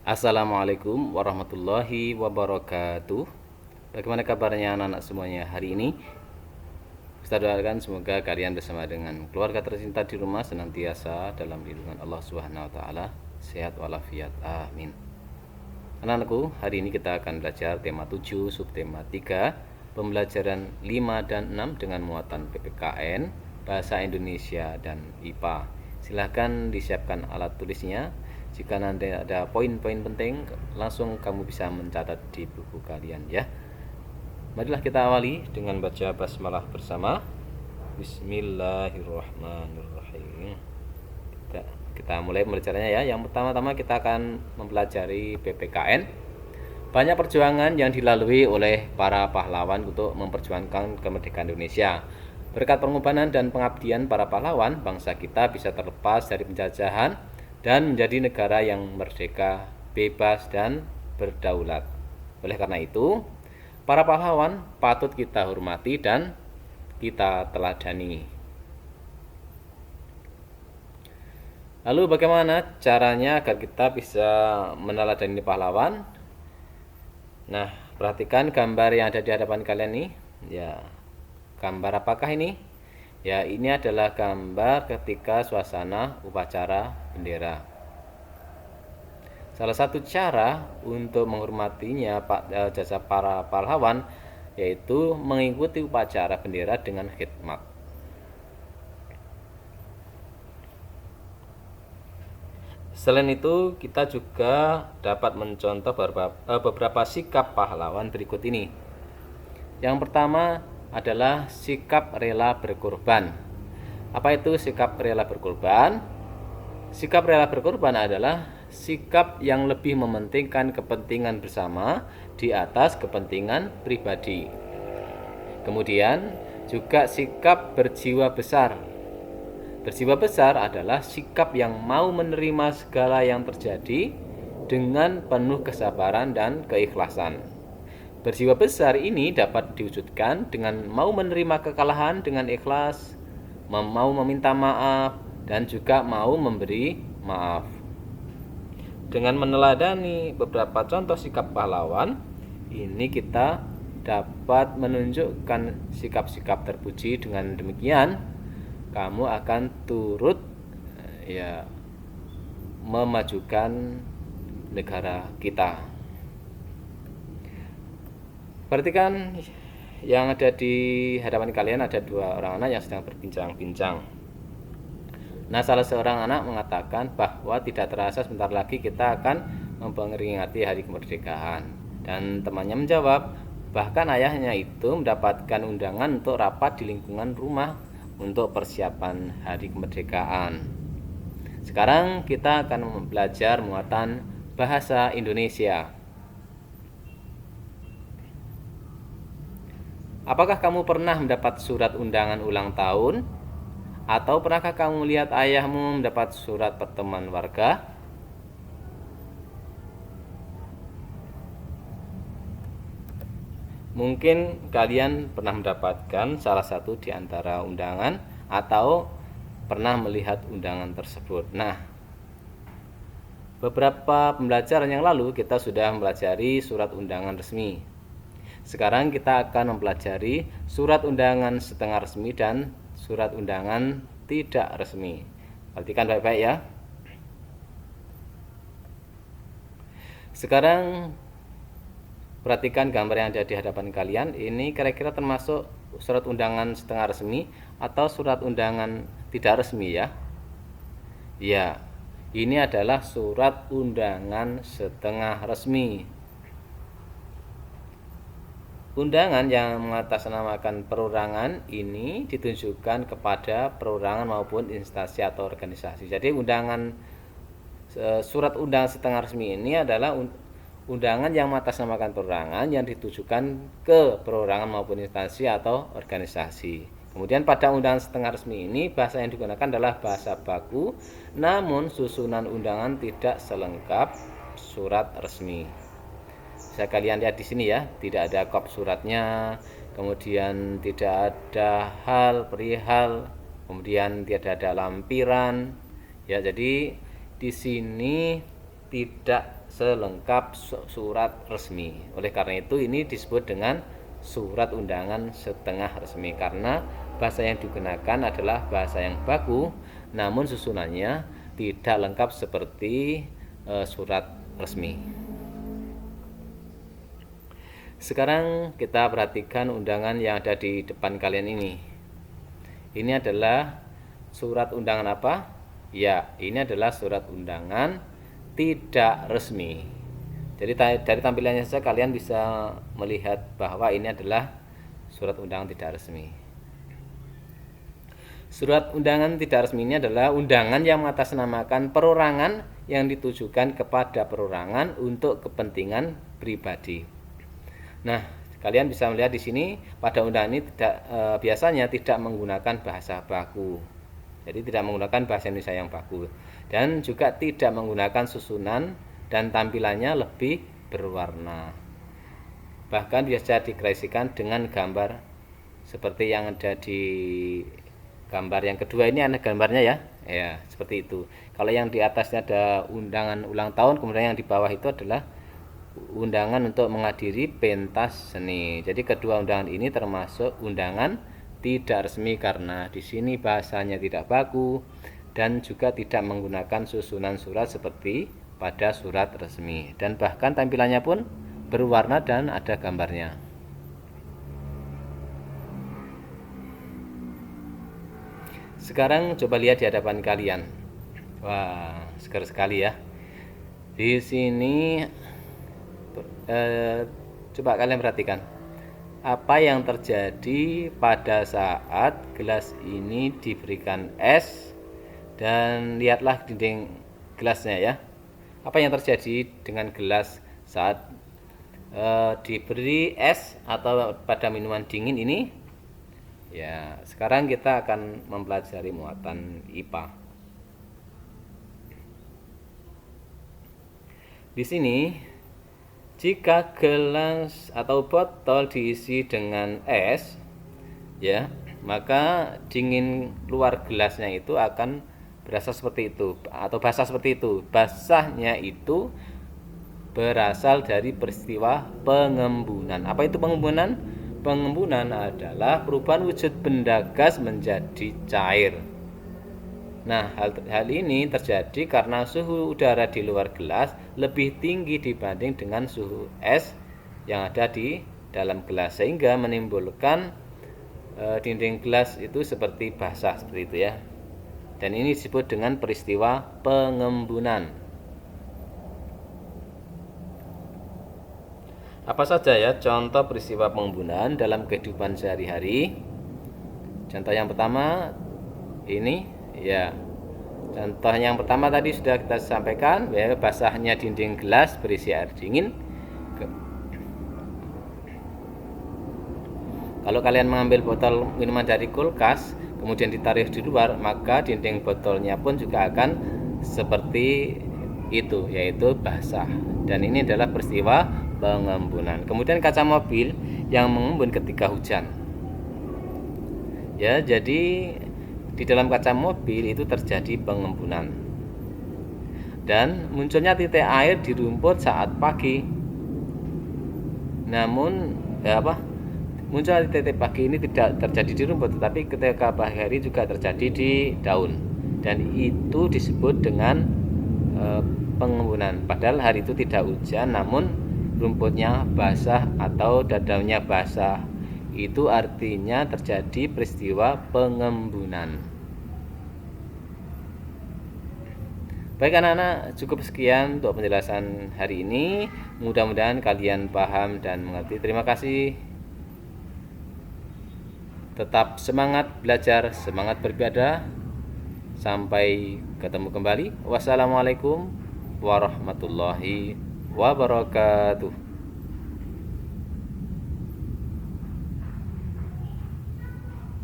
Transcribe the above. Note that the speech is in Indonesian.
Assalamualaikum warahmatullahi wabarakatuh. Bagaimana kabarnya anak-anak semuanya hari ini? Kita doakan semoga kalian bersama dengan keluarga tercinta di rumah senantiasa dalam lindungan Allah Subhanahu wa taala, sehat walafiat. Amin. Anak-anakku, hari ini kita akan belajar tema 7, subtema 3, pembelajaran 5 dan 6 dengan muatan PPKN, Bahasa Indonesia dan IPA. Silahkan disiapkan alat tulisnya. Jika nanti ada poin-poin penting, langsung kamu bisa mencatat di buku kalian ya. Marilah kita awali dengan baca basmalah bersama. Bismillahirrahmanirrahim. Kita mulai pembelajarannya ya. Yang pertama-tama kita akan mempelajari PPKN. Banyak perjuangan yang dilalui oleh para pahlawan untuk memperjuangkan kemerdekaan Indonesia. Berkat pengorbanan dan pengabdian para pahlawan, bangsa kita bisa terlepas dari penjajahan dan menjadi negara yang merdeka, bebas, dan berdaulat. Oleh karena itu, para pahlawan patut kita hormati dan kita teladani. Lalu bagaimana caranya agar kita bisa meneladani pahlawan? Nah, perhatikan gambar yang ada di hadapan kalian nih. Ya, gambar apakah ini? Ya, ini adalah gambar ketika suasana upacara bendera. Salah satu cara untuk menghormatinya jasa para pahlawan yaitu mengikuti upacara bendera dengan khidmat. Selain itu, kita juga dapat mencontoh beberapa sikap pahlawan berikut ini. Yang pertama adalah sikap rela berkorban. Apa itu sikap rela berkorban? Sikap rela berkorban adalah sikap yang lebih mementingkan kepentingan bersama di atas kepentingan pribadi. Kemudian juga sikap berjiwa besar. Berjiwa besar adalah sikap yang mau menerima segala yang terjadi dengan penuh kesabaran dan keikhlasan. Berjiwa besar ini dapat diwujudkan dengan mau menerima kekalahan dengan ikhlas, mau meminta maaf, dan juga mau memberi maaf. Dengan meneladani beberapa contoh sikap pahlawan, ini kita dapat menunjukkan sikap-sikap terpuji. Dengan demikian, kamu akan turut memajukan negara kita. Perhatikan yang ada di hadapan kalian, ada dua orang anak yang sedang berbincang-bincang. Nah, salah seorang anak mengatakan bahwa tidak terasa sebentar lagi kita akan memperingati hari kemerdekaan. Dan temannya menjawab, bahkan ayahnya itu mendapatkan undangan untuk rapat di lingkungan rumah untuk persiapan hari kemerdekaan. Sekarang kita akan belajar muatan bahasa Indonesia. Apakah kamu pernah mendapat surat undangan ulang tahun? Atau pernahkah kamu melihat ayahmu mendapat surat pertemuan warga? Mungkin kalian pernah mendapatkan salah satu di antara undangan atau pernah melihat undangan tersebut. Nah, beberapa pembelajaran yang lalu kita sudah mempelajari surat undangan resmi. Sekarang kita akan mempelajari surat undangan setengah resmi dan surat undangan tidak resmi. Perhatikan baik-baik ya. Sekarang perhatikan gambar yang ada di hadapan kalian. Ini kira-kira termasuk surat undangan setengah resmi atau surat undangan tidak resmi ya? Ya, ini adalah surat undangan setengah resmi. Undangan yang mengatasnamakan perorangan ini ditunjukkan kepada perorangan maupun instansi atau organisasi. Jadi surat undangan setengah resmi ini adalah undangan yang mengatasnamakan perorangan yang ditujukan ke perorangan maupun instansi atau organisasi. Kemudian pada undangan setengah resmi ini bahasa yang digunakan adalah bahasa baku, namun susunan undangan tidak selengkap surat resmi. Bisa kalian lihat di sini ya, tidak ada kop suratnya, kemudian tidak ada hal perihal, kemudian tidak ada lampiran. Ya, jadi di sini tidak selengkap surat resmi. Oleh karena itu ini disebut dengan surat undangan setengah resmi, karena bahasa yang digunakan adalah bahasa yang baku namun susunannya tidak lengkap seperti surat resmi. Sekarang kita perhatikan undangan yang ada di depan kalian ini. Ini adalah surat undangan apa? Ya, ini adalah surat undangan tidak resmi. Jadi dari tampilannya saja kalian bisa melihat bahwa ini adalah surat undangan tidak resmi. Surat undangan tidak resmi ini adalah undangan yang mengatasnamakan perorangan yang ditujukan kepada perorangan untuk kepentingan pribadi. Nah, kalian bisa melihat di sini pada undangan ini biasanya tidak menggunakan bahasa baku. Jadi tidak menggunakan bahasa Indonesia yang baku dan juga tidak menggunakan susunan dan tampilannya lebih berwarna. Bahkan biasa dikreasikan dengan gambar seperti yang ada di gambar yang kedua ini, ada gambarnya ya. Ya, seperti itu. Kalau yang di atasnya ada undangan ulang tahun, kemudian yang di bawah itu adalah undangan untuk menghadiri pentas seni. Jadi kedua undangan ini termasuk undangan tidak resmi karena di sini bahasanya tidak baku dan juga tidak menggunakan susunan surat seperti pada surat resmi, dan bahkan tampilannya pun berwarna dan ada gambarnya. Sekarang coba lihat di hadapan kalian. Wah, segar sekali ya. Di sini coba kalian perhatikan apa yang terjadi pada saat gelas ini diberikan es, dan lihatlah dinding gelasnya ya. Apa yang terjadi dengan gelas saat diberi es atau pada minuman dingin ini? Ya, sekarang kita akan mempelajari muatan IPA. Di sini jika gelas atau botol diisi dengan es, ya, maka dingin luar gelasnya itu akan berasa seperti itu atau basah seperti itu. Basahnya itu berasal dari peristiwa pengembunan. Apa itu pengembunan? Pengembunan adalah perubahan wujud benda gas menjadi cair. Nah, hal ini terjadi karena suhu udara di luar gelas lebih tinggi dibanding dengan suhu es yang ada di dalam gelas, sehingga menimbulkan dinding gelas itu seperti basah seperti itu ya. Dan ini disebut dengan peristiwa pengembunan. Apa saja ya contoh peristiwa pengembunan dalam kehidupan sehari-hari? Contoh yang pertama ini ya, contoh yang pertama tadi sudah kita sampaikan ya, basahnya dinding gelas berisi air dingin. Kalau kalian mengambil botol minuman dari kulkas kemudian ditaruh di luar, maka dinding botolnya pun juga akan seperti itu, yaitu basah. Dan ini adalah peristiwa pengembunan. Kemudian kaca mobil yang mengembun ketika hujan. Ya, jadi di dalam kaca mobil itu terjadi pengembunan. Dan munculnya titik air di rumput saat pagi. Namun muncul titik pagi ini tidak terjadi di rumput, tetapi ketika pagi hari juga terjadi di daun. Dan itu disebut dengan pengembunan. Padahal hari itu tidak hujan, namun rumputnya basah atau dadaunya basah. Itu artinya terjadi peristiwa pengembunan. Baik anak-anak, cukup sekian untuk penjelasan hari ini. Mudah-mudahan kalian paham dan mengerti. Terima kasih. Tetap semangat belajar, semangat beribadah. Sampai ketemu kembali. Wassalamualaikum warahmatullahi wabarakatuh.